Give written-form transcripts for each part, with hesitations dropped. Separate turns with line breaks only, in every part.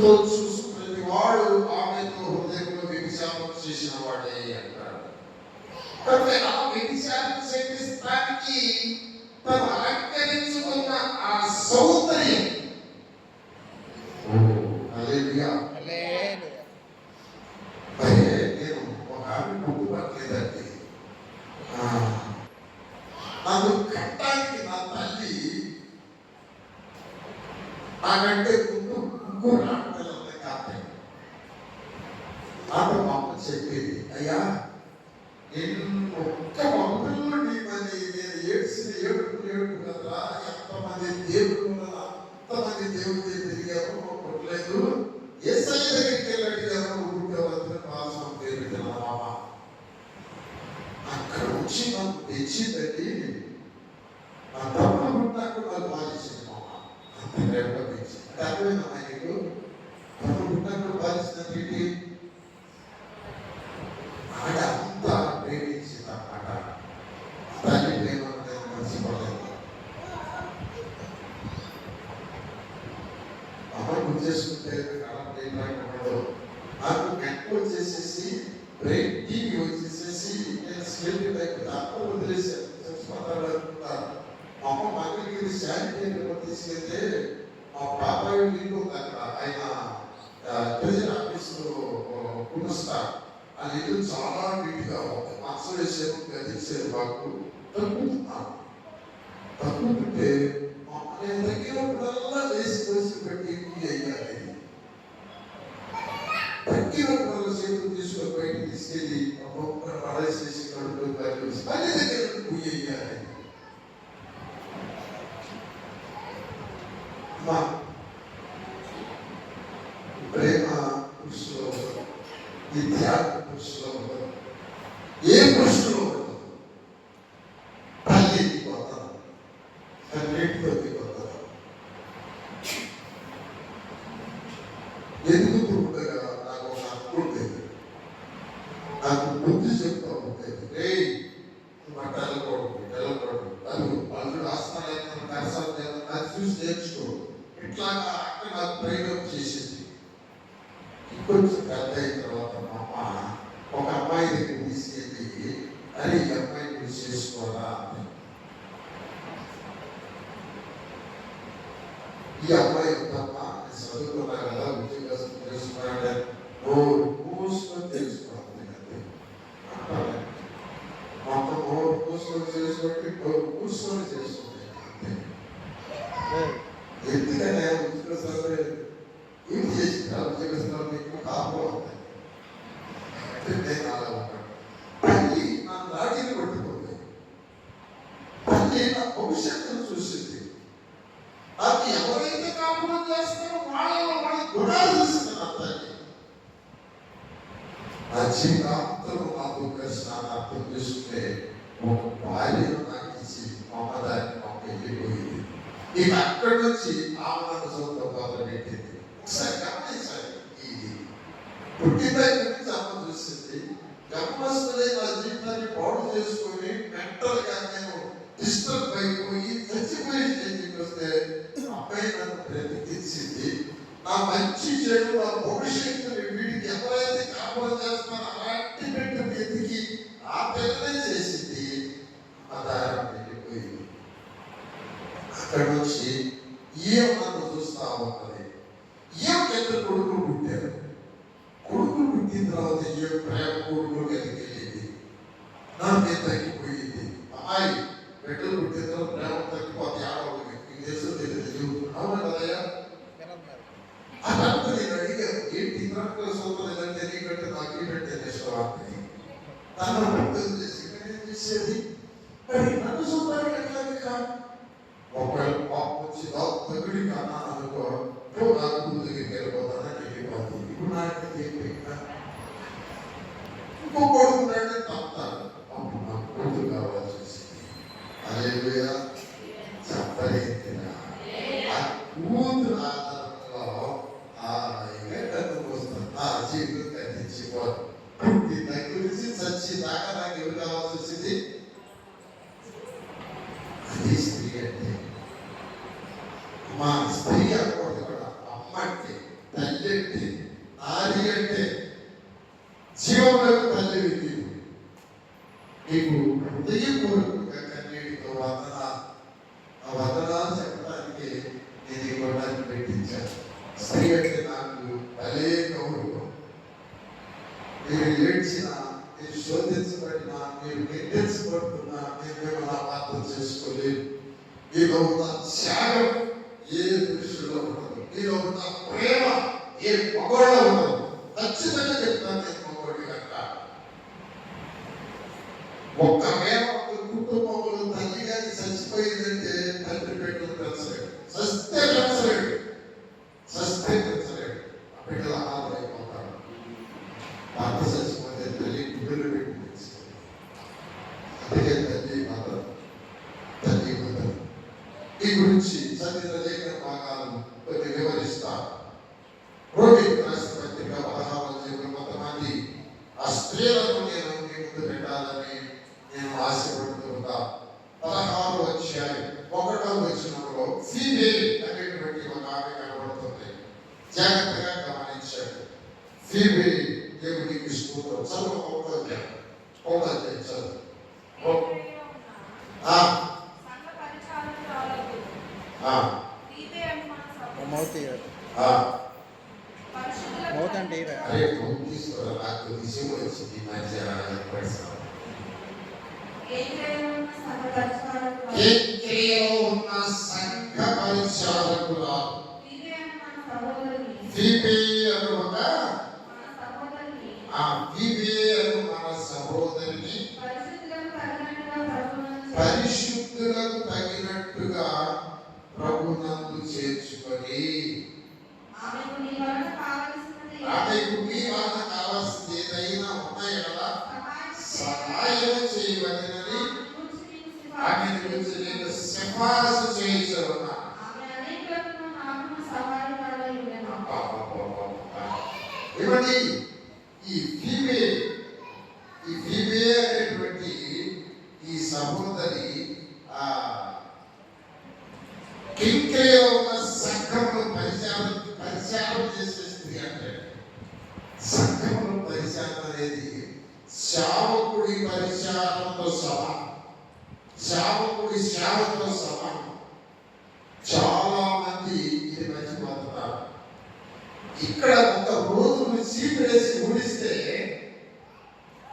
ఆమెతో చూసుకునే వాడు ఆమెతో హృదయంలో వ్యభిచారం చేసిన వాడే అంటాడు. కాబట్టి ఆ వ్యభిచారం చేపిస్తానికి తను అలంకరించుకున్న ఆ సౌందర్యం, నేను ఒక ఆమె గుర్తుపట్టలేదండి. నన్ను కట్టానికి నా తల్లి నాకంటే ముందు ముగ్గురు ఆడపిల్లలని కాపాయి. నాతో మా అమ్మ చెప్పేది, అయ్యా ఒక్క మగపిల్లలు నీమని నేను ఏడ్చిన ఏడుపు కదా, ఎంతమంది దేవుడు అంతమంది దేవుడి తిరిగారు కొట్టలేదు. ఏసై దగ్గరికి వెళ్ళాడు ఎవరు ఊరుకోవద్దని పాసం పేరు మామ అక్కడ వచ్చి నాకు తెచ్చిందండి. నా తమ్ముడు నాకు నాకు బాధించింది మామ, అంత ప్రేమగా తెచ్చింది. అంటే అర్థమైందా ఆయనకు? తమ్ముడు నాకు బాధించినట్టు ఆడ అంతా ప్రేమించింది అన్నమాట. తల్లి ప్రేమ మర్చిపోలేదు. అమ్మ గుర్తు చేసుకుంటే నాకు నెట్ వచ్చేసేసి బ్రెయిన్ టీవీ వచ్చేసేసి నేను స్కేల్ టైప్ దాంట్లో వదిలేసాను. చచ్చిపోతాను. మా అమ్మ మంగళగిరి శానిటైజర్ తీసుకెళ్తే మా బాబాయ్ ఇల్లు అక్కడ ఆయన ట్రెజరీ ఆఫీసులో కుడుస్తా. ఆ ఇల్లు చాలా నీట్గా ఉంది. మనసు వేసేది గదిసేది మాకు తగ్గుతుంటే నేను తగ్గినప్పుడల్లా వేసి వేసి పెట్టి పూజ అయ్యాలి. తగ్గినప్పుడల్లా చేతులు తీసుకొని బయటికి తీసుకెళ్ళి ఒక్కొక్కరు పడేసేసి కడుపు మళ్ళీ దగ్గర పూజ అయ్యాలి. మా ప్రేమ పురుషులో, ఈ త్యాగ పురుషులో ఉండదు. ఏ పురుషులో ఉండదు. తల్లి దిగొద్దాం, కన్నీటితో దిగొద్దాం. ఎందుకు ఉండగా నాకు ఒక హక్కు ఉండేది. నాకు బుద్ధి చెప్తా ఉండేది. వెళ్ళకూడదు అది వాళ్ళు రాస్తాను కరసాలు అది చూసి నేర్చుకో. ఇట్లాగా అక్కడ నాకు ప్రయోగం చేసింది. ఇంకొంచెం పెద్ద అయిన తర్వాత మా అమ్మ ఒక అమ్మాయి దగ్గర తీసుకెళ్ళి, అని ఈ అమ్మాయి నువ్వు చేసుకోరా, ఈ అమ్మాయి ఉందమ్మా చదువుకున్నా కదా ఉద్యోగం చేసుకున్నాడే నోరు మూసుకొని తెలుసుకోవాలి. మొత్తం నోరు మూసుకొని చేసుకుంటే నోరు మూసుకొని చేసుకుంటే ఎందుకనే ఉద్యోగ ఏం చేసిన ఉద్యోగస్తులు మీకు కాపులు అవుతాయి. నేను అలా ఉంటాను. తల్లి నా దాడిని పట్టుకుంది. తల్లి నా భవిష్యత్తును చూసింది. నాకు ఎవరైతే కాపురం చేస్తారో వాళ్ళ గుణాలు చూసింది తల్లి. నా జీవితాంతరం నాకు కలిసిన అర్థం చేసుకుంటే ఒక భార్యను నాకు ఇచ్చి మమ్మదాన్ని మాకు వెళ్ళిపోయింది. ఇక అక్కడి నుంచి ఆమె సొంత మొదలు పెట్టింది. ఒకసారి గమనించాలి. ఇది పుట్టిన దగ్గర నుంచి అమ్మ చూసింది. గమనిస్తే నా జీవితాన్ని పాడు చేసుకొని మెంటల్ గా నేను డిస్టర్బ్ అయిపోయి చచ్చిపోయే స్టేజ్కి వస్తే అమ్మాయి నన్ను బ్రతికించింది. నా మంచి చెడు నా భవిష్యత్తుని వీడికి ఎవరైతే కాపురం చేస్తారో అలాంటి బిడ్డను ఎదిగి ఆ పిల్లనే చేసింది. ఆ దారం వెళ్ళిపోయింది. అక్కడ నుంచి ఏం నన్ను చూస్తా ఉన్నది. ఏం పెద్ద కొడుకులు పుట్టారు. కొడుకులు పుట్టిన తర్వాత ఏ ప్రేమ కొడుకులు ఎదిగెళ్ళింది. నా మీద తగ్గిపోయింది. అమ్మాయి బిడ్డలు పుట్టిన తర్వాత ప్రేమ తగ్గిపోతే ఆడవాళ్ళకి ఈ దేశం తెలియదు. అవునా కదయ్యా? అదంతా నేను అడిగాను, ఏంటి ఇతర సోదరులంటే నీకంటే నాకు ఏంటంటే ఇష్టం. తన బిడ్డలు చేసి ఏం చేసేది మరి నన్ను సొంతానికి ఎట్లాగే కాదు. ఒకవేళ పాపం వచ్చి తగిడి కన్నా అనుకో నాకు దగ్గరికి వెళ్ళిపోతానని వెళ్ళిపోతుంది. ఇప్పుడు నాకు చెప్పిన ఇంకో కొడుకున్నాడే తప్పుతాను. అప్పుడు నాకు కొడుకు కావాల్సి వచ్చింది. అదే చెప్పలేదురా ఆ కూతురు ఆధారంలో ఆ ఎగటకు వస్తుంది. ఆ జీవితం కట్టించిపోదు. పుట్టి దగ్గర నుంచి చచ్చి దాకా నాకు ఎవరు కావాల్సి వచ్చింది. అది స్త్రీ అంటే మా స్త్రీ అనకూడదు కూడా. అమ్మ అంటే తల్లి అంటే జీవములకు తల్లివి నీవు. నీకు హృదయపూర్వకంగా కన్నీటితో వందనాలు. ఆ వందనాలు చెప్పడానికి నేను ఈ గొడవని పెట్టించాను. స్త్రీ అంటే నాకు భలే గౌరవం. మీరు ఏడ్చినా, మీరు శోధించబడినా, మీరు నిందించబడుతున్నా నేను నా పాత్ర చేసుకోలేదు. మీలో ఉన్న త్యాగం ఏ పురుషుల్లో ఉండదు. మీలో ఉన్న ప్రేమ ఏ మగవాళ్ళ ఉండదు. ఖచ్చితంగా చెప్తాను నేను మగవాడి కనుక. ఒక్కవేళ ఒక కుటుంబంలో తల్లి కానీ చచ్చిపోయిందంటే తండ్రి పెట్టు పెంచలేడు, సస్తే పెంచలేడు, సస్తే పెంచలేడు. ఆ బిడ్డలు అనాథలు అయిపోతాడు. భర్త చచ్చిపోతే తల్లి గుడ్డలు పెట్టి పెంచుతుంది. అందుకే తల్లి మదర్, తల్లి మదర్. ఈ గురించి చదివిన లేఖన భాగాలను కొన్ని వివరిస్తారు. రోమిలకు రాసిన పత్రిక 16వ అధ్యాయం కొంతమంది ఆ స్త్రీలను నేను మీ ముందు పెట్టాలని నేను ఆశపడుతుంటా. 16వ అధ్యాయం 1వ వచనంలో ఫీమేల్ అనేటువంటి ఒక ఆమె కనబడుతుంది. జాగ్రత్తగా గమనించండి. ఫీమేల్ దేవునికి స్తోత్రం. చదువు 1వ అధ్యాయం చదువు. పరిశుద్ధులకు తగినట్టుగా ప్రభునందు చేర్చుకొని ఆమెకు నీ వలన కావాల్సింది ఏదైనా ఉన్నాయి కదా సహాయం చేయవలెనని ఆమె గురించి నేను సిఫారసు చేయించున్నా. ఏమండి ఈ ఫీమేల్ అనేటువంటి ఈ సహోదరి కింక్రియలో ఉన్న సంఘంలో పరిచారం చేసే స్త్రీ అంటే సంఘంలో పరిచారం అనేది సేవకుడి పరిచారంతో సమానం, సేవకుడి సేవతో సమానం. చాలా మంది ఇది మర్చిపోతున్నారు. ఇక్కడ ఒక రోజు చీపిడేసి ఊడిస్తే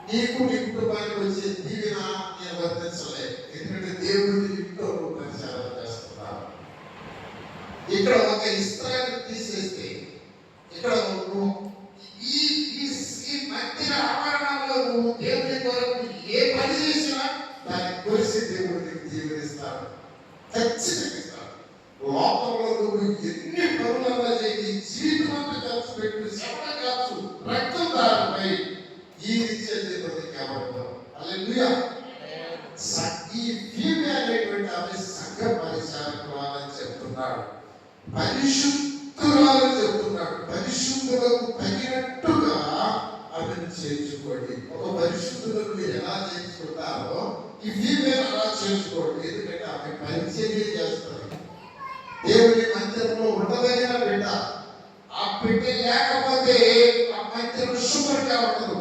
నీకు నీ కుటుంబానికి వచ్చే దీవెన నేను వర్తించలేదు. ఎందుకంటే దేవుడి ఇంట్లో పరిచారం చేస్తున్నారు. ఇక్కడ ఒక ఇస్త్రాన్ని తీసేస్తే ఇక్కడ నువ్వు ఈ మధ్య ఆవరణంలో నువ్వు దేవుడి కొరకు ఏ పని చేసినా దాన్ని కొలిసి దేవుడిని దీవెనిస్తాడు, ఖచ్చితంగా ఇస్తాడు. లోకంలో నువ్వు ఎన్ని పనులన్నా చేయి, జీవితం అంతా ఖర్చు పెట్టు, శ్రమ ఖర్చు, రక్తం దారిపై ఈ రీత్యా దేవుడిని కాబడతాం. హల్లెలూయా. ఈ ఫీమేల్ అనేటువంటి ఆమె సంఘ పరిచారకురాలని చెప్తున్నాడు, పరిశుద్ధురాలని చెప్తున్నాడు. పరిశుద్ధులకు తగినట్టుగా ఆమెను చేర్చుకోండి. ఒక పరిశుద్ధులను మీరు ఎలా చేర్చుకుంటారో ఈ ఫీమేల్ అలా చేర్చుకోండి. ఎందుకంటే ఆమె పరిచర్య చేస్తుంది. దేవుని మందిరంలో ఉండదగిన బిడ్డ. ఆ బిడ్డ లేకపోతే ఆ మందిరం శుభ్రంగా ఉండదు.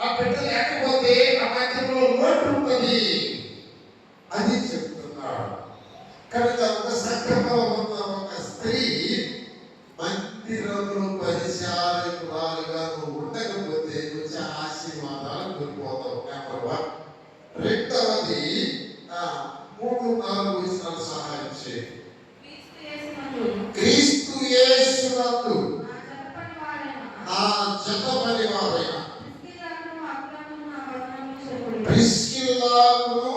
ఆ బిడ్డ లేకపోతే ఆ మందిరంలో లోటు ఉంటుంది. అది చెప్తున్నాడు. కనుక ఒక సంఘంలో ఉన్న ఒక స్త్రీ మందిరంలో పరిచారకురాలుగా నువ్వు ఉండకపోతే నువ్వు చాలా ఆశీర్వాదాలు కోల్పోతావు. నెంబర్ 1. రెండవది 3-4 వచనాలు సహాయం చేయి. క్రీస్తు యేసునందు నా జత పరివారైన ప్రిస్కిల్లాకును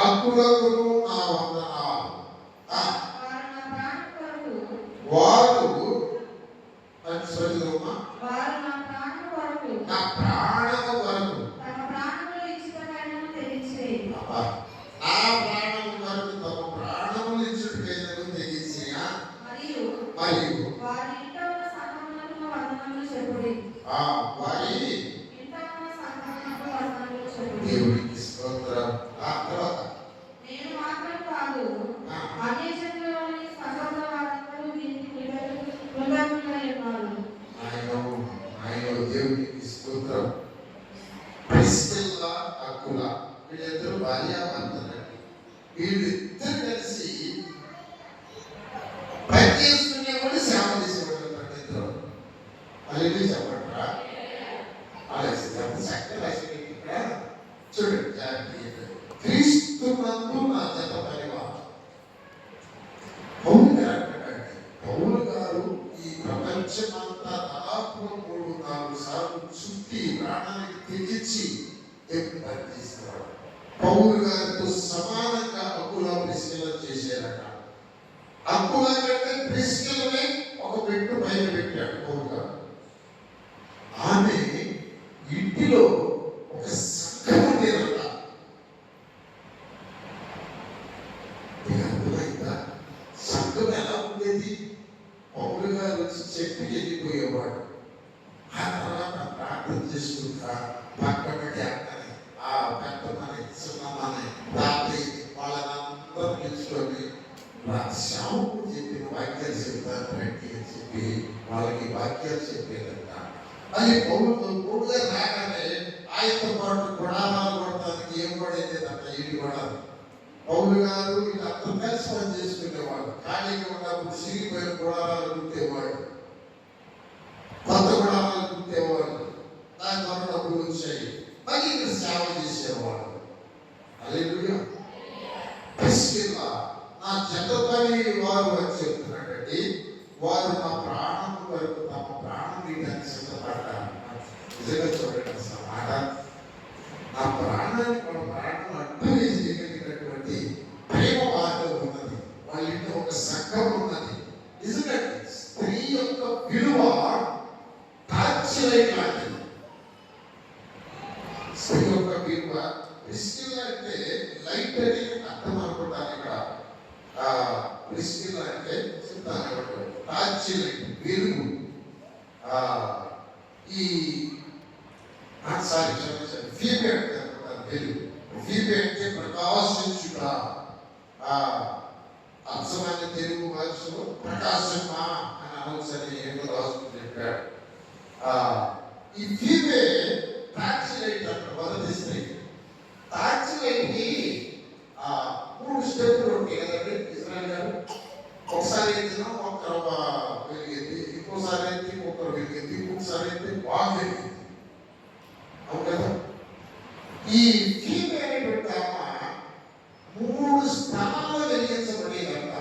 అకులకును నా వందనాలు. వారు నా ప్రాణము వరకు తమ ప్రాణములు ఇచ్చుటకైనను తెగించిన మరియు వారి దేవుడికి స్తోత్రం.
నేను మాత్రం కాదు, అన్యజనులలోని సహోదరులందరూ దీనికి కృతజ్ఞులై ఉన్నారు.
అది చెప్పంటారా చక్కగా ఇక్కడ చూడండి జాగ్రత్త. క్రీస్తునందు నా జత పరివారం. పౌలు గారు అంటాడండి, పౌలు గారు ఈ ప్రపంచమంతా దాదాపు 3-4 సార్లు చుట్టి ప్రాణానికి తెగించి దేవుని పని చేసేవాడు. పౌలు గారితో సమానంగా అక్కులా ప్రిస్కిల్లా చేశారట. అక్కులా కంటే ప్రిస్కిల్లనే ఒక పెట్టు పైన పెట్టాడు పౌలు గారు. ఆమె ఇంటిలో ఒక సంఘం ఉండేదట. అర్థమైందా? సంఘం ఎలా ఉండేది? పౌలు గారు వచ్చి చెప్పి వెళ్ళిపోయేవాడు. ఆ తర్వాత ప్రార్థన చేసుకుంటా పక్కనకి అక్కని ఆ పెద్దమని చిన్నమని తాతయ్య వాళ్ళనందరూ పిలుచుకొని శ్యాముకు చెప్పిన వాక్యాలు చెప్తారు రండి అని చెప్పి వాళ్ళకి వాక్యాలు చెప్పేదంట. అది పౌలు గారు రాగానే ఆయనతో పాటు గుణాలు కొడటానికి ఏం పడేదంట ఇల్లు కూడా. పౌలు గారు వీళ్ళందరూ కలిసి పని చేసుకునేవాడు. ఖాళీగా ఉన్నప్పుడు సిరిగిపోయిన గుణాలు కుట్టేవాడు, కొత్త గుణాలు కుట్టేవాడు. దాని ద్వారా డబ్బులు వచ్చాయి. మళ్ళీ ఇక్కడ సేవ చేసేవాడు. హల్లెలూయా. ప్రిస్కిల్లా నా జత పని వారు అని చెప్తున్నాడండి. వారు నా ప్రాణం వరకు తమ ప్రాణం వీటానికి సిద్ధపడ్డారు. నిజంగా చూడండి అసలు మాట. నా ప్రాణానికి మన ప్రాణం అడ్డు వేసి చేయగలిగినటువంటి ప్రేమ వారిలో ఉన్నది. వాళ్ళ ఇంట్లో ఒక సంఘం ఉన్నది. నిజంగా స్త్రీ యొక్క విలువ టార్చలైట్ లాంటిది. స్త్రీ యొక్క విలువ ప్రిస్కిల్లా అంటే లైట్ అని అర్థం అనుకుంటాను. ఇక్కడ ప్రిస్కిల్లా అంటే చెప్తాను టార్చలైట్ వెలుగు. ఈ సారీ క్షమించండి, ఫీబే అంటే అనుకుంటాను వెలుగు. ఫీబే అంటే ప్రకాశించుట. అర్థమైన తెలుగు భాషలో ప్రకాశమా అని అనవసరి ఏమో రాసుకుని చెప్పాడు. ఈ ఫీబే టార్చలైట్ అంటే మొదటి స్త్రీ. టార్చలైట్కి 3 స్టెప్పులు ఉంటాయి కదండి ఇజ్రాయెల్ గారు. ఒకసారి ఎత్తినా ఒకరు వెలిగింది, ఇంకోసారి ఎత్తి ఒకరు వెలిగింది, ఇంకొకసారి ఎత్తి బాగా వెలిగింది. అవును కదా? ఈ ఫీమేల్ పెట్టామ 3 స్థానాలు వెలిగించబడేదంట.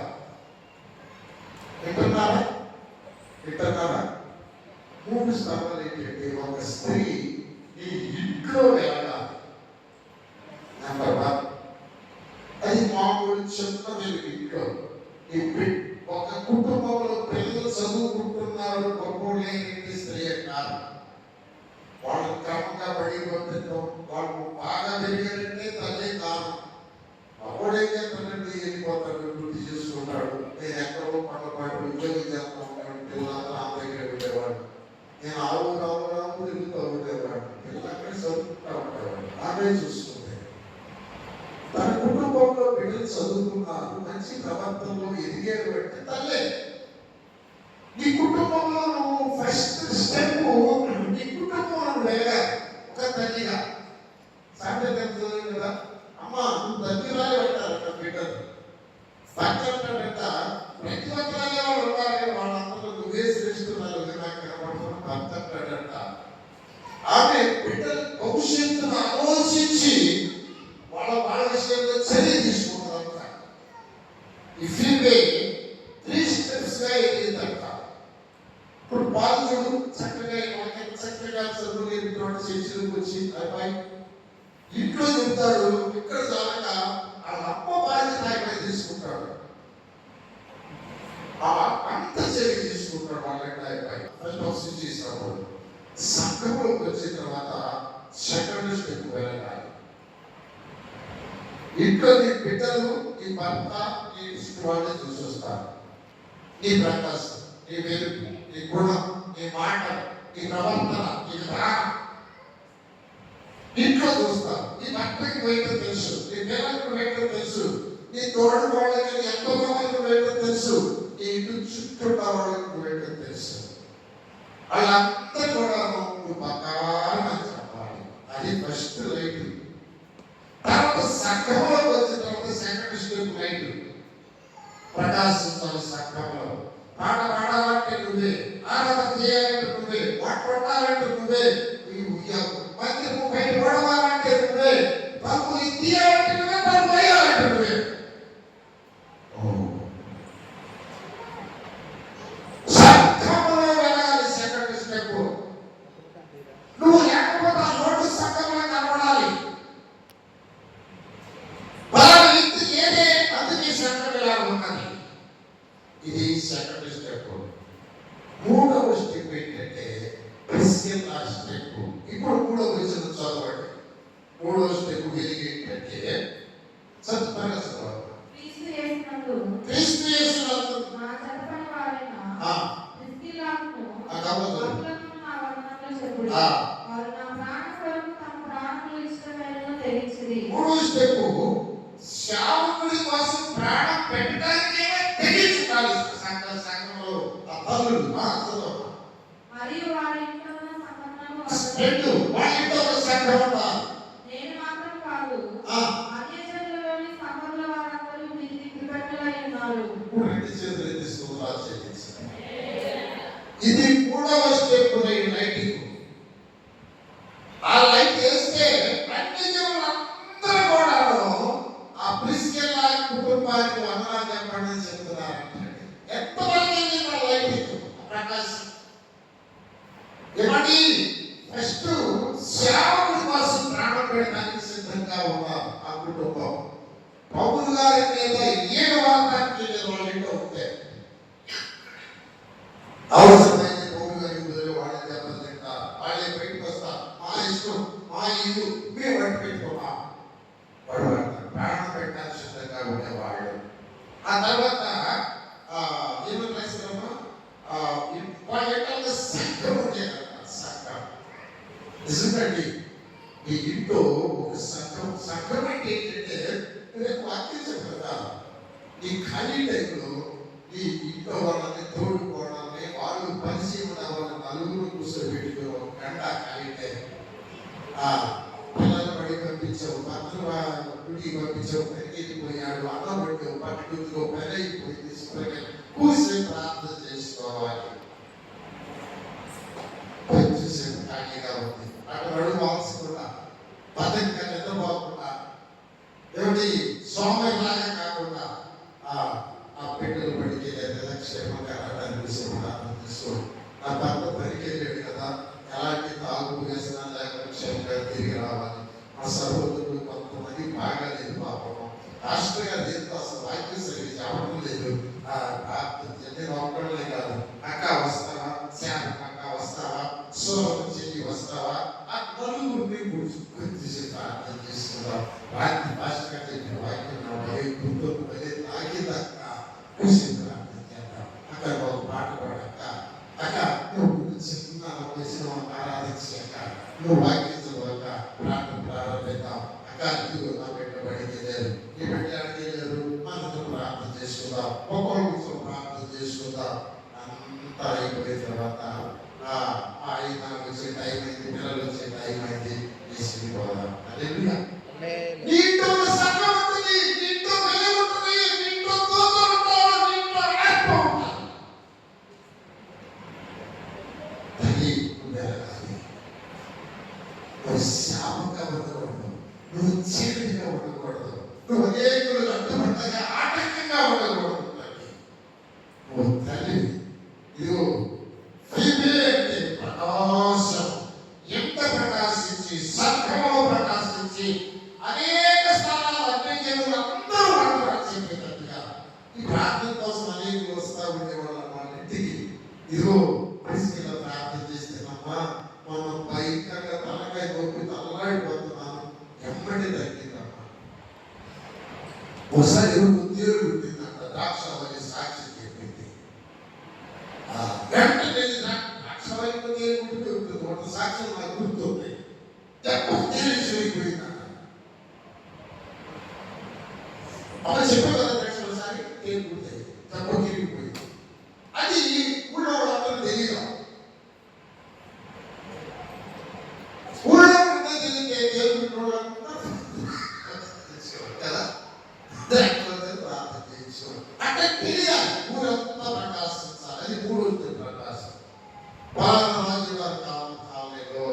వింటున్నారా? 3 స్థానాలు ఏంటంటే ఒక స్త్రీ ఈ ఇంట్లో వెళ్ళాలి. నెంబర్ 1 అది మామూలు చిన్న వెలుగు ఇంట్లో. ఒక కుటుంబంలో పిల్లలు చదువుకుంటున్నారు, గొప్పలేని స్త్రీ కాదు. వాళ్ళు క్రమంగా పడిపోతుంటాం. వాళ్ళు బాగా పెరిగారంటే తల్లి కాదు. అప్పుడైతే తల్లి వెళ్ళిపోతాడు, వృద్ధి చేసుకుంటాడు. నేను ఎక్కడో పండపాటు ఉద్యోగం చేస్తా ఉంటాడు. పిల్లలందరూ నా దగ్గర ఉండేవాడు. నేను ఆవు తిరుగుతూ ఉండేవాడు. పిల్లలక్కడ చదువుకుంటా ఉండేవాడు. ఆమె చూసుకుంటే తన కుటుంబంలో బిడ్డలు చదువుకున్నారు, మంచి ప్రవర్తనలో ఎదిగారు అంటే తల్లే. నీ కుటుంబంలో నువ్వు ఫస్ట్ స్టెప్ నీ కుటుంబంలో వెళ్ళాలి. ఒక తల్లిగా సాధ్యత కదా. అమ్మ నువ్వు తల్లిరాలే పెట్టాలంట బిడ్డలు. భర్త ప్రతి ఒక్కరిగా ఉండాలి. వాళ్ళందరూ నువ్వే శ్రేష్ఠున్నారు నాకు కనబడుతున్న భర్త అంటాడంట. ఆమె బిడ్డలు భవిష్యత్తును ఆలోచించి వాళ్ళ విషయంలో చర్య తీసుకుంటారంట. ఈ ఫీల్డే 3 స్టెప్స్గా ఎదిగిందంట. ఇప్పుడు బాలుడు చక్కగా చదువుకునేటువంటి శిక్షణకు వచ్చి అబ్బాయి ఇంట్లో చెప్తాడు. ఇక్కడ చాలక వాళ్ళ అమ్మ బాధ్యత ఆయన తీసుకుంటాడు. అంత చర్య తీసుకుంటాడు. వాళ్ళంటే అబ్బాయి ఫస్ట్ చేసినప్పుడు సంఘంలోకి వచ్చిన తర్వాత సెకండ్ స్టెప్ వెళ్ళాలి. ఇంట్లో నీ బిడ్డలు, నీ భర్త, నీ వాళ్ళని చూసి వస్తారు. నీ ప్రకాశం, నీ వెలుగు, నీ గుణం, నీ మాట, నీ ప్రవర్తన, నీ విధానం ఇంట్లో చూస్తారు. నీ భర్తకి వేయటం తెలుసు, నీ పిల్లలకు వేయటం తెలుసు, నీ తోడు వాళ్ళకి ఎంతో మందికి వేయటం తెలుసు, నీ ఇంటి చుట్టూ వాళ్ళకి వేయటం తెలుసు. వాళ్ళంతా కూడా నువ్వు పక్కాగా చెప్పాలి. అది ఫస్ట్ లైట్. తర్వాత సంఘంలో వచ్చిన తర్వాత సెకండ్ స్టెప్ లైట్. ప్రకాశించాలి సంఘంలో. పాట పాడాలంటే నువ్వే, ఆరాధన చేయాలంటే నువ్వే, ఏంటంటే ప్రిస్కిల్లా స్టెప్. ఇప్పుడు మూడో వచ్చిన చదవండి. మూడో స్టెప్ వెలుగు ఏంటంటే త్వరగా చదవాలి. క్రీస్తు యేసునందు
నా చెరపని వారైన
ఆ,
ప్రిస్కిల్లాకును
కబోతులు.
అకులను నా వందనములు చెప్పుడి.
ఆ,
వారు నా ప్రాణ కొరకు తమ ప్రాణములు ఇష్టమైనను తెగించిరి.
మూడో స్టెప్ సేవకుడి కోసం ప్రాణం పెట్టడానికే తెగించాలి. సంఘంలో ఆ తల్లులు చదవాలి.
మరియు వారి ఇంట్లో ఉన్న సంబంధము
రెండు వాళ్ళ ఇంట్లో ఒక సంఘం ఉండాలి.
నేను మాత్రం కాదు,
ఆ,
అన్యజనులలోని సహోదరుల వారందరూ వీరికి కృతజ్ఞులై ఉన్నారు.
ఇప్పుడు రెండు చేతులు ఎత్తి స్తోత్రాలు చెల్లించండి. ఇది మూడవ స్టెప్ లైటింగ్. ఆ లైట్ వేస్తే అన్ని జనులందరూ కూడా ఆ ప్రిస్కిల్లా కుటుంబానికి వందనాలు చెప్పండి అని చెప్తున్నారంటే ఎంతమంది లైటింగ్ ప్రకాశం ఏమండి. ఫస్ట్ సేవకుడి కోసం ప్రాణం పెట్టడానికి సిద్ధంగా ఉన్నారు ఆ కుటుంబం. పౌలు గారి మీద ఏడు వారానికి వాళ్ళంటూ ఉంటే అవసరమైతే పౌలు గారి బదులు వాళ్ళే దెబ్బలు తింటారు, వాళ్ళే బయటకు వస్తారు. మా ఇష్టం, మా ఇల్లు మేము బట్టి పెట్టుకున్నాం. వాడు ప్రాణం పెట్టడానికి సిద్ధంగా ఉండేవాళ్ళు. ఆ తర్వాత ఏమో రాశారమ్మా, వాళ్ళ యొక్క సంఘం ఉండేదన్నమాట. సంఘం నిజండి. ఈ ఇంట్లో ఒక సంఘం. సంఘం అంటే ఏంటంటే రేపు వాక్యం చెప్పగా ఈ ఖాళీ టైంలో ఈ ఇంట్లో వాళ్ళని తోడుకోవడాన్ని వాళ్ళు పరిచయం వాళ్ళ నలుగురు కూర్చోబెట్టుకుని ఒక గంట ఖాళీ టైం. పిల్లలు బడి పంపించావు, భర్తలు గుడికి పంపించావు, పనికి పోయాడు, అన్నం పెట్టావు, పట్టుకుంటూ పని అయిపోయి తీసుకుని కూర్చొని ప్రార్థన చేసుకోవాలి. కొంచెంసేపు ఖాళీగా ఉంది. అటు నడుము వాల్చకుండా పద్ధతిగా నిద్రపోకుండా ఏమిటి సోమరిలాగా కాకుండా ఆ బిడ్డలు పడికి లేదా క్షేమంగా రావడానికి ప్రార్థన చేసుకోండి. నా భర్త పనికి వెళ్ళాడు కదా, ఎలాంటి తాగు వ్యసనం లేకుండా క్షేమంగా తిరిగి రావాలి. మా సహోదరులు కొంతమంది బాగాలేదు పాపం. రాష్ట్రంగా లేదు, అసలు వాక్యం సరిగ్గా చెప్పడం లేదు. నేను ఒక్కడే కాదు, అక్క వస్తావా, శాంత అక్క వస్తావా, సోరం చెల్లి వస్తావా, ఆ నలుగురిని గుర్తించి ప్రార్థన చేసుకుందాం. రాత్రి భాషగా చెప్పిన వాక్యం నా గుర్తు తాగిదక్క కూర్చొని ప్రార్థన చేద్దాం. అక్కడ ఒక పాట పాడక్క, అక్క నువ్వు చిన్న వయసున ఆరాధించి అక్క నువ్వు వాక్యం చదవక ప్రార్థన ప్రారంభిద్దాం. అక్క ఇదిగో నా బిడ్డ బడికి లేరు, ఈ బిడ్డకి లేరు, మనతో ప్రార్థన చేసుకుందాం, ఒక్కొక్కరితో ప్రార్థన చేసుకుందాం. అంతా అయిపోయిన తర్వాత ఆయన వచ్చే టైం అయింది, పిల్లలు వచ్చే టైం అయింది, తీసుకుపోదాం. హల్లెలూయా. నీతో సంఘం ఉంటుంది, నీతో వెలుగు ఉంటుంది, నీతో దూతలు ఉంటారు, నీతో ఆత్మ ఉంటారు. తల్లి ఉండగాలి. నువ్వు శాపంగా ఉండకూడదు, నువ్వు చీకటిగా ఉండకూడదు, నువ్వు అనేకులు అడ్డుపడగా ఆటంకంగా ఉండకూడదు. నువ్వు తల్లి. ఇదిగో అంటే ప్రకాశం. ఎంత ప్రకాశించి సంఘంలో ప్రకాశించి అనేక స్థానాలు అన్ని జనులు అందరూ వాళ్ళు చెప్పేటట్టుగా ఈ ప్రార్థన కోసం అనేకులు వస్తా ఉండేవాళ్ళు వాళ్ళ ఇంటికి. ఇదిగో ప్రిస్కిల్లా ప్రార్థన చేస్తేనమ్మా మనం భయంకరంగా తలకాయ నొప్పి తలలాడిపోతున్నాను, ఎమ్మడి తగ్గిందమ్మా. ఒకసారి ఉద్యోగం ఉంటుందంట, ద్రాక్షావళి సాక్షి చెప్పింది. వెంటనే ద్రాక్షావళి ఉంటుంది, ఒక సాక్ష్యం నాకు గుర్తుంది. పోయిందంట. అప్పుడు చెప్పారు కదా ద్రాక్షావళి తేలిపోతాయి, తప్ప తిరిగిపోయింది. అది ఊళ్ళో వాళ్ళందరూ తెలియదు. ఊళ్ళో ఉంటే తెలియకే దేవుడు కదా ప్రార్థన చేయించుకోవాలి. అంటే తెలియాలి, ఊరంతా ప్రకాశించాలి. అది మూడు ప్రకాశం. రాజు గారి కాలంలో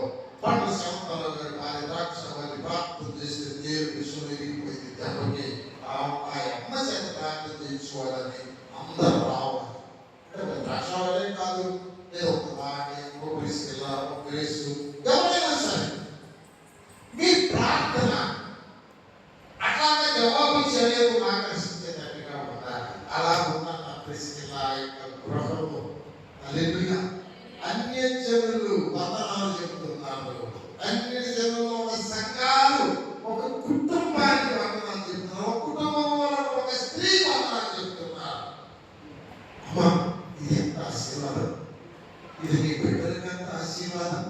పండ్ల సంవత్సరాలు గారి వారి ద్రాక్షావళి ప్రార్థన చేస్తే దేవుడి విషయం ఎరిగిపోయింది. దెబ్బకి ఆ అమ్మ చేత ప్రార్థన చేయించుకోవాలని అందరూ రావాలి. అంటే ద్రాక్షావళి కాదు, ఏదో ఒక వాణి, ఒక ప్రిస్కిల్లా, ఒక గ్రేసు, ఎవరైనా సరే మీ ప్రార్థన అట్లాగే జవాబిచ్చేందుకు ఆకర్షించేటట్టుగా ఉండాలి. అలా ఉన్న ప్రిస్కిల్లా యొక్క గృహము హల్లెలూయా. అన్య జనులు వందనాలు చెప్తున్నారు. అన్ని జనులు ఒక సంఘాలు, ఒక కుటుంబానికి వందనాలు చెప్తున్నారు. ఒక కుటుంబంలో ఒక స్త్రీ వందనాలు చెప్తున్నారు. అమ్మా, ఇది ఎంత ఆశీర్వాదం! ఇది నీ బిడ్డలకి ఎంత ఆశీర్వాదం!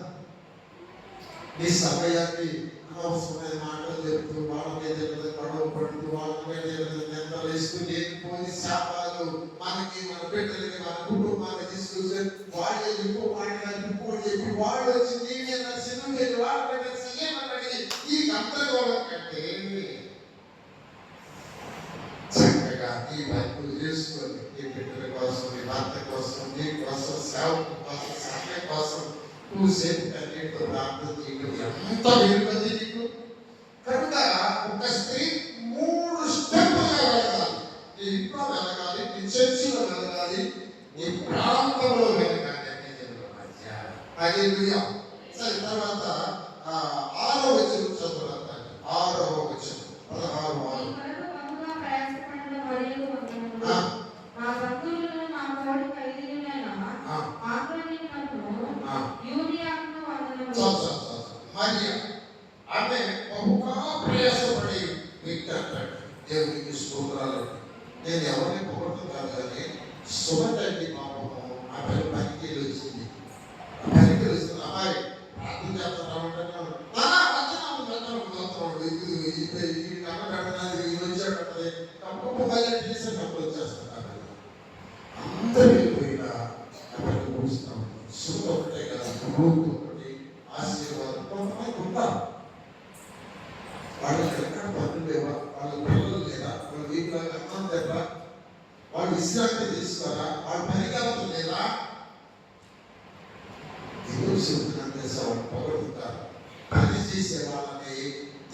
నీ సమయాన్ని అనవసరమైన మాటలు చెప్తూ వాళ్ళ మీద గొడవ పడుతూ వాళ్ళ మీద నిందలు వేస్తూ లేకపోతే శాపాలు మనకి, మన బిడ్డలకి, మన కుటుంబాన్ని తీసుకొచ్చి వాళ్ళే ఇంకో మాట్లాడి ఇంకోటి చెప్పి వాళ్ళు వచ్చి నీ మీద సినిమా మీద వాళ్ళ ఏమన్నది ఈ గందరగోళం కంటే చక్కగా నీ బతుకులు చేసుకొని నీ బిడ్డల కోసం, నీ భర్త కోసం, నీ కోసం, సేవకు కోసం, సమయం కోసం నువ్వు సేపు కన్నీటితో ప్రార్థన చేయడం ఎంత విలువది నీకు. కనుక ఒక స్త్రీ 3 స్టెప్పులుగా వెళ్ళగాలి. నీ ఇంట్లో వెళ్ళగాలి, నీ చర్చిలో వెళ్ళగాలి, నీ ప్రాంతంలో వెళ్ళగాలి. అన్ని జనుల మధ్య. హల్లెలూయా. సరే, తర్వాత 6వ వచనం చదువుతాను. 6వ వచనం 16 మరియ ఆమె బహుగా ప్రయాసపడి వ్యక్తి అంటాడు. దేవునికి స్తోత్రాలు. నేను ఎవరిని పొగడతాను కాదు, కానీ సుగంధి పాపము ఆ పని పనికి వచ్చింది. పనికి వస్తుంది. అమ్మాయి ప్రార్థన చేస్తున్నామంటే వచ్చాడు కప్పు చేసిన డబ్బులు వచ్చేస్తున్నారు. అందరూ వెళ్ళిపోయినా ఎవరికి కూర్చున్నాం. సుఖం ఒకటే కదా, ఒకటి ఆశీర్వాదం. కొంతమంది ఉంటారు, వాళ్ళకి ఎక్కడ పనులు లేవా, వాళ్ళ పిల్లలు లేదా, వాళ్ళ వీధిలో అన్నం లేదా, వాళ్ళు విశ్రాంతి తీసుకోరా, వాళ్ళ పనికాలం లేదా, దేవుడు చెబుతున్నంటే వాళ్ళు పొగడుతారు. పని చేసే వాళ్ళని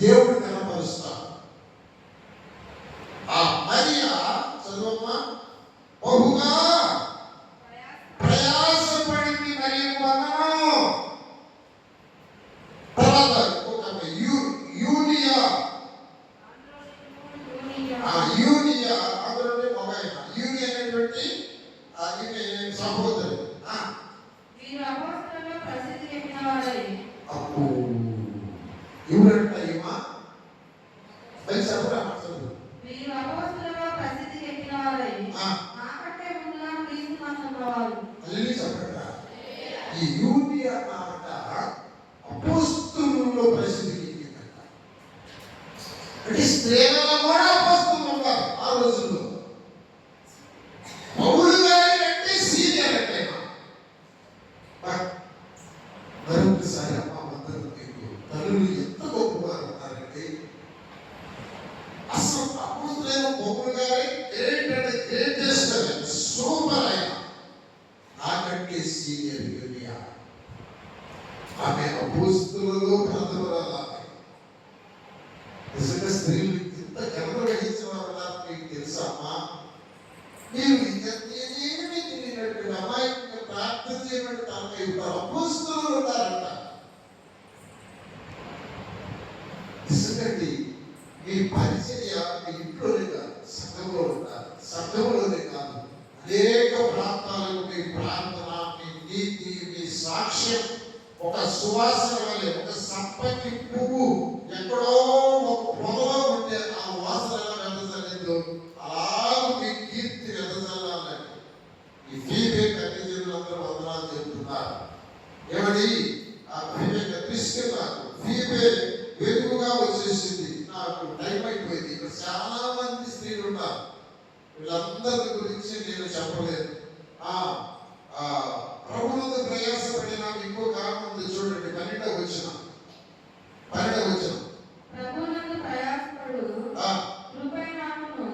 దేవుడు కనపరుస్తారు. ఆ మరియా చదువమ్మా బహుగా ప్రయాసపడింది మరియు వందనం. తర్వాత యూనియా అందులోనే మొబైల్ యూనియా అనేటువంటి సహోదరు. అప్పు ఎవరంట ఏమా మరి చెప్పరా మాట్లాడు. చెప్పరా ఈ యూనియా మాట అపోస్తులులో ప్రసిద్ధికి ఎక్కిందంట. అంటే స్త్రీలలో కూడా అపోస్తులు ఉన్నారు ఆ రోజుల్లో. పౌలు గారి అంటే సీనియర్ అంటే మరొకసారి అమ్మ వందలు మీకు తల్లులు ఎంత గొప్పవారు ఉన్నారంటే, అసలు అపోస్తులైన పౌలు గారి ఏంటంటే గ్రేటెస్ట్ సూపర్ అయిన నాకంటే సీనియర్ యూనియా. ఆమె అపోస్తులలో ప్రథమరాలు. నిజంగా స్త్రీలు ఇంత గర్వ వహించిన వారు మీకు తెలుసా అమ్మా? మీరు నేనేమి తెలియనట్టు అమాయకంగా ప్రార్థన చేయబడి తనకైపోతారు. అపోస్తులు ఉన్నారంట. నిజంగా మీ పరిచర్య మీ ఇంట్లోనే కాదు, సంఘంలో ఉంటారు. సంఘంలోనే కాదు, అనేక ప్రాంతాలకు మీ ప్రార్థన, మీ నీతి, మీ సాక్ష్యం ఒక సువాసన వలె, ఒక సంపంగి పువ్వు ఎక్కడో ఒక పొదలో ఉంటే ఆ వాసన ఎలా వెదజల్లిందో అలాగ మీ కీర్తి వెదజల్లాలని ఈ ఫీబే కన్యజనులందరూ వందనాలు చెప్తున్నారు. ఏమని ఆ ఫీబే తీసుకెళ్ళారు. ఫీబే వెలుగుగా వచ్చేసింది. నాకు టైం అయిపోయింది. ఇక్కడ చాలా మంది స్త్రీలు ఉన్నారు. వీళ్ళందరి గురించి నేను చెప్పలేదు. ప్రభువుతో ప్రయాసపడిన ఇంకో కారణం ఉంది చూడండి. 12వ వచనం.
ప్రభువునందు ప్రయాసపడు కృపైనాకును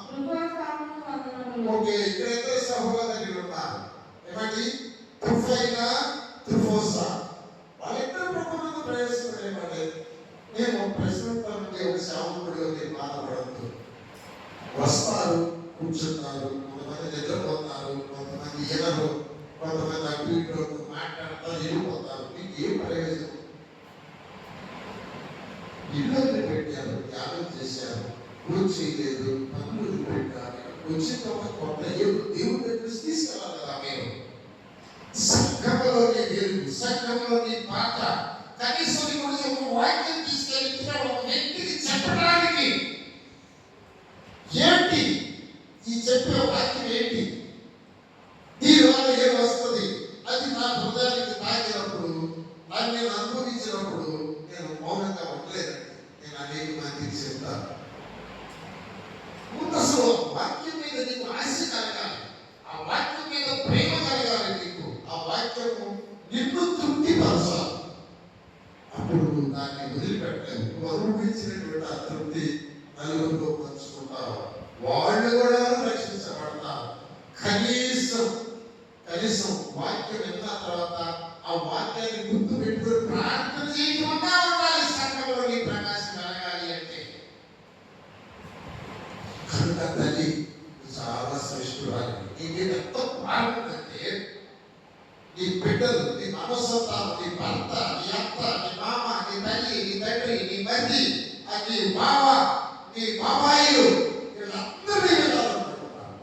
కృపాసారమును వందనములు.
ఓకే, ఇక్కడ ఇద్దరు సహోదరులు ఉన్నారు. ఏమండి? త్రుఫైనా, త్రుఫోసా. వాళ్ళిద్దరు ప్రభువునందు ప్రయాసపడేవాడే. నేను ప్రశ్నిస్తానంటే ఒక సేవకుడు నేను బాధపడద్దు. వస్తారు, కూర్చుంటారు, కొంతమంది నిద్రపోతారు, కొంతమంది ఎనరు, కొంతమంది అటు ఇటు మాట్లాడతారు, వెళ్ళిపోతారు. మీకు ఏం ప్రయోజనం? ఇల్లు పెట్టారు, త్యాగం చేశారు, పూజ చేయలేదు, పనులు పెట్టారు. వచ్చిన తర్వాత కొంత దేవుడి దగ్గర తీసుకెళ్ళాలి కదా. మీరు సంఘంలోకి వెలుగు, సంఘంలో నీ పాత్ర. కనీసం నీ గురించి ఒక వాక్యం తీసుకెళ్ళి ఒక వ్యక్తికి చెప్పడానికి ఏంటి ఈ చెప్పే వాక్యం ఏంటి, దీనివల్ల ఏం వస్తుంది, అది నా హృదయానికి తాకినప్పుడు, అది నేను అనుభవించినప్పుడు నేను మౌనంగా ఉండలేనండి. నేను అనేక మందికి చెప్తాను, ముందు అసలు వాక్యం మీద నీకు ఆశ కలగాలి, ఆ వాక్యం మీద ప్రేమ కలగాలి, నీకు ఆ వాక్యము నిన్ను తృప్తిపరచాలి. అప్పుడు నువ్వు దాన్ని వదిలిపెట్టలేవు. నువ్వు అనుభవించినటువంటి ఆ తృప్తి నలుగురితో పంచుకుంటావు, వాళ్ళు కూడా రక్షించబడతారు. కనీసం వాక్యం విన్న తర్వాత ఆ వాక్యాన్ని గుర్తు పెట్టుకుని ప్రార్థన చేయకుండా ఉండాలి. సంఘంలో నీ ప్రకాశం కలగాలి అంటే కనుక తల్లి చాలా శ్రేష్ఠురాలి. నీ మీద ఎంత ప్రార్థన అంటే నీ బిడ్డలు, నీ మనసంతానం, నీ భర్త, నీ అత్త, నీ మామ, నీ తల్లి, నీ తండ్రి, నీ మరిది, నీ బావ, నీ బాబాయిలు, వీళ్ళందరినీ మీద ఆధారపడుతున్నారు.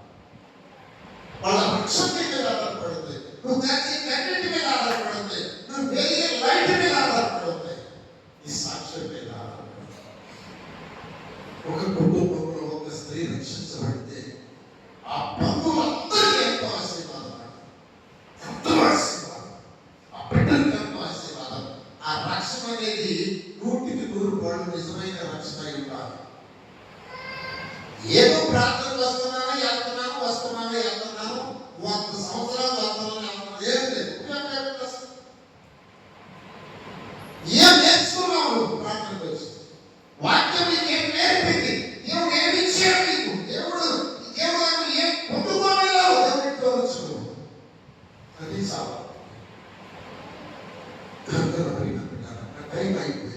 వాళ్ళ వృక్షం మీద ఆధారపడుతుంది, నువ్వు దాచి కన్నింటి మీద ఆధారపడుతుంది, నువ్వు వెలిగే లైట్ మీద ఆధారపడుతుంది, ఈ సాక్ష్యం మీద ఆధారపడుతుంది. ఒక కుటుంబంలో ఒక స్త్రీ రక్షించబడితే ఆ బంధువులందరికీ ఎంతో ఆశీర్వాదం, ఎంతో ఆశీర్వాదం, ఆ బిడ్డలకు ఎంతో ఆశీర్వాదం. ఆ రక్షణ అనేది 100% నిజమైన రక్షణ అయి ఉండాలి. ఏదో ప్రార్థన వస్తున్నాను వెళ్తున్నాను 100 సంవత్సరాలు వెళ్తున్నాను ఏం లేదు. ఏం నేర్చుకున్నావు నువ్వు ప్రార్థనకు వచ్చి? వాక్యం నీకు ఏం నేర్పింది? దేవుడు ఏమి ఇచ్చాడు నీకు? దేవుడు ఏం పొందుకోలేవు దేవుడితో వచ్చు. అది చాలా టైం అయిపోయింది.